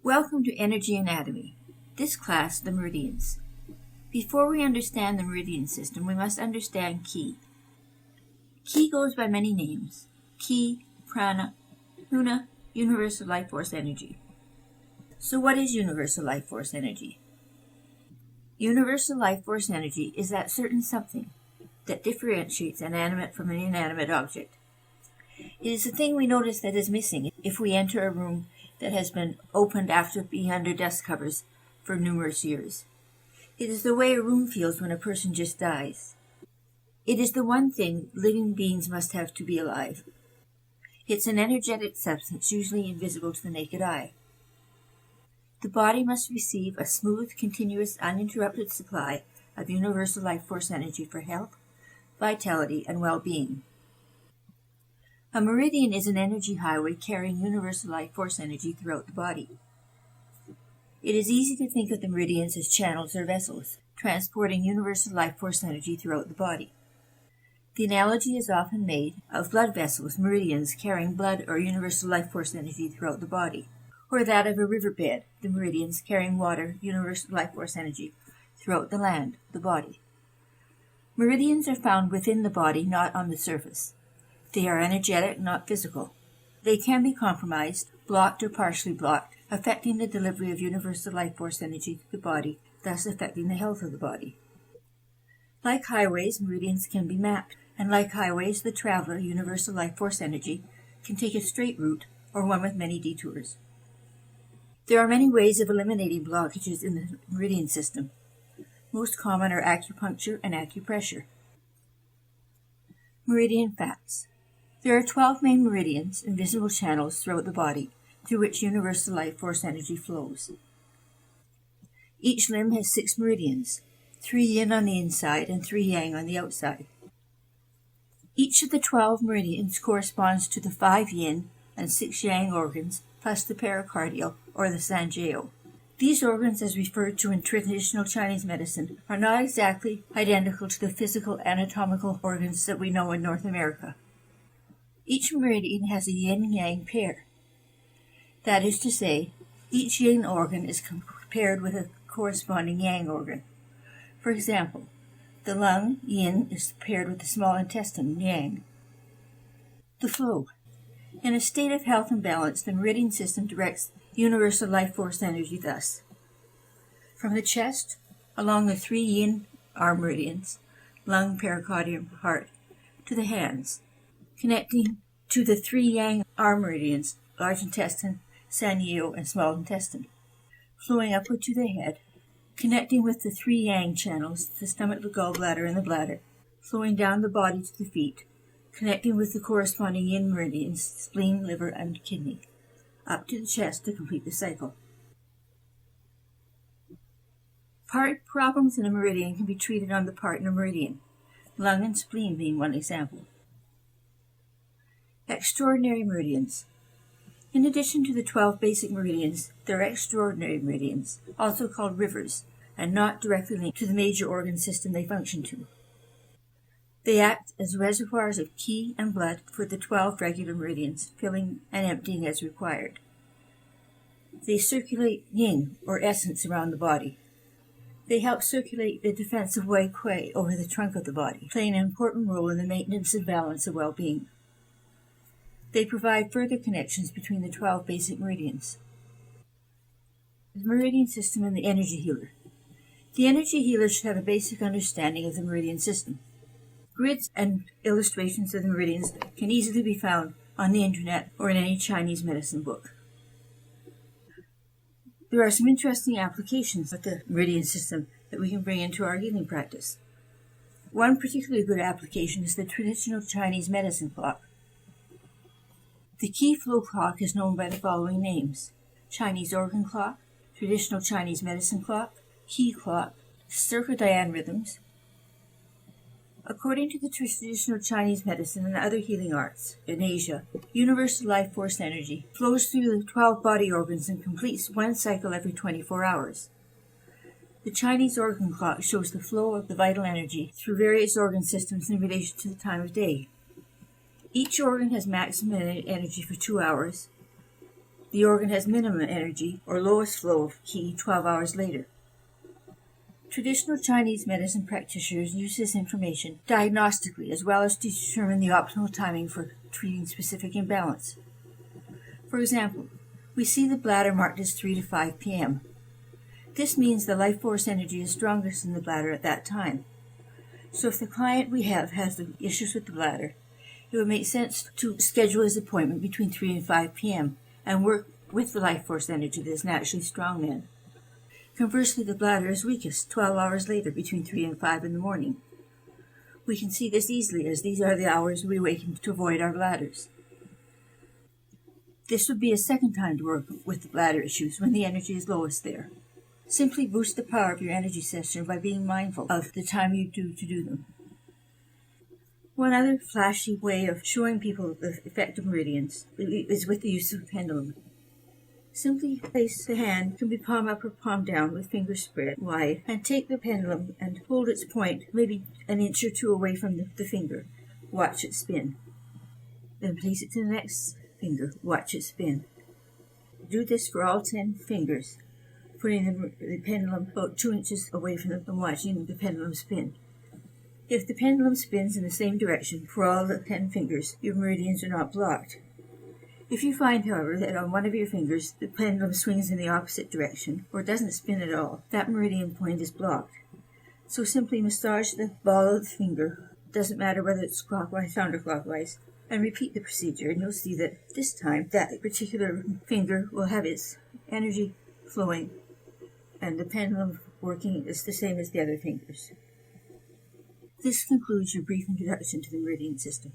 Welcome to Energy Anatomy. This class, the meridians. Before we understand the meridian system, we must understand Ki. Ki goes by many names. Ki, Prana, Huna, Universal Life Force Energy. So what is Universal Life Force Energy? Universal Life Force Energy is that certain something that differentiates an animate from an inanimate object. It is the thing we notice that is missing if we enter a room that has been opened after being under dust covers for numerous years. It is the way a room feels when a person just dies. It is the one thing living beings must have to be alive. It's an energetic substance usually invisible to the naked eye. The body must receive a smooth, continuous, uninterrupted supply of universal life force energy for health, vitality, and well-being. A meridian is an energy highway carrying universal life force energy throughout the body. It is easy to think of the meridians as channels or vessels, transporting universal life force energy throughout the body. The analogy is often made of blood vessels, meridians carrying blood or universal life force energy throughout the body, or that of a riverbed, the meridians carrying water, universal life force energy throughout the land, the body. Meridians are found within the body, not on the surface. They are energetic, not physical. They can be compromised, blocked or partially blocked, affecting the delivery of universal life force energy to the body, thus affecting the health of the body. Like highways, meridians can be mapped, and like highways, the traveler, universal life force energy, can take a straight route or one with many detours. There are many ways of eliminating blockages in the meridian system. Most common are acupuncture and acupressure. Meridian facts. There are 12 main meridians, invisible channels throughout the body, through which universal life force energy flows. Each limb has 6 meridians, 3 yin on the inside and 3 yang on the outside. Each of the 12 meridians corresponds to the 5 yin and 6 yang organs, plus the pericardial, or the sanjiao. These organs, as referred to in traditional Chinese medicine, are not exactly identical to the physical anatomical organs that we know in North America. Each meridian has a yin-yang pair. That is to say, each yin organ is paired with a corresponding yang organ. For example, the lung, yin, is paired with the small intestine, yang. The flow. In a state of health and balance, the meridian system directs universal life force energy thus. From the chest, along the 3 yin arm meridians, lung, pericardium, heart, to the hands, connecting to the 3 yang arm meridians, large intestine, sanjiao, and small intestine, flowing upward to the head, connecting with the 3 yang channels, the stomach, the gallbladder, and the bladder, flowing down the body to the feet, connecting with the corresponding yin meridians, spleen, liver, and kidney, up to the chest to complete the cycle. Part problems in a meridian can be treated on the part in a meridian, lung and spleen being one example. Extraordinary meridians. In addition to the 12 basic meridians, there are extraordinary meridians, also called rivers, and not directly linked to the major organ system they function to. They act as reservoirs of qi and blood for the 12 regular meridians, filling and emptying as required. They circulate yin, or essence, around the body. They help circulate the defensive wei kuei over the trunk of the body, playing an important role in the maintenance and balance of well-being. They provide further connections between the 12 basic meridians. The meridian system and the energy healer. The energy healer should have a basic understanding of the meridian system. Grids and illustrations of the meridians can easily be found on the internet or in any Chinese medicine book. There are some interesting applications of the meridian system that we can bring into our healing practice. One particularly good application is the traditional Chinese medicine clock. The Qi flow clock is known by the following names: Chinese organ clock, traditional Chinese medicine clock, Qi clock, circadian rhythms. According to the traditional Chinese medicine and other healing arts in Asia, universal life force energy flows through the 12 body organs and completes one cycle every 24 hours. The Chinese organ clock shows the flow of the vital energy through various organ systems in relation to the time of day. Each organ has maximum energy for 2 hours. The organ has minimum energy or lowest flow of qi 12 hours later. Traditional Chinese medicine practitioners use this information diagnostically as well as to determine the optimal timing for treating specific imbalance. For example, we see the bladder marked as 3 to 5 p.m. This means the life force energy is strongest in the bladder at that time. So if the client we have has the issues with the bladder, it would make sense to schedule his appointment between 3 and 5 p.m. and work with the life force energy that is naturally strong then. Conversely, the bladder is weakest 12 hours later, between 3 and 5 in the morning. We can see this easily as these are the hours we awaken to avoid our bladders. This would be a second time to work with the bladder issues when the energy is lowest there. Simply boost the power of your energy session by being mindful of the time you do them. One other flashy way of showing people the effect of meridians is with the use of a pendulum. Simply place the hand, can be palm up or palm down with fingers spread wide, and take the pendulum and hold its point maybe an inch or two away from the finger. Watch it spin. Then place it to the next finger. Watch it spin. Do this for all 10 fingers, putting the pendulum about 2 inches away from them and watching the pendulum spin. If the pendulum spins in the same direction for all the 10 fingers, your meridians are not blocked. If you find, however, that on one of your fingers the pendulum swings in the opposite direction or doesn't spin at all, that meridian point is blocked. So simply massage the ball of the finger, doesn't matter whether it's clockwise or counterclockwise, and repeat the procedure, and you'll see that this time that particular finger will have its energy flowing and the pendulum working is the same as the other fingers. This concludes your brief introduction to the meridian system.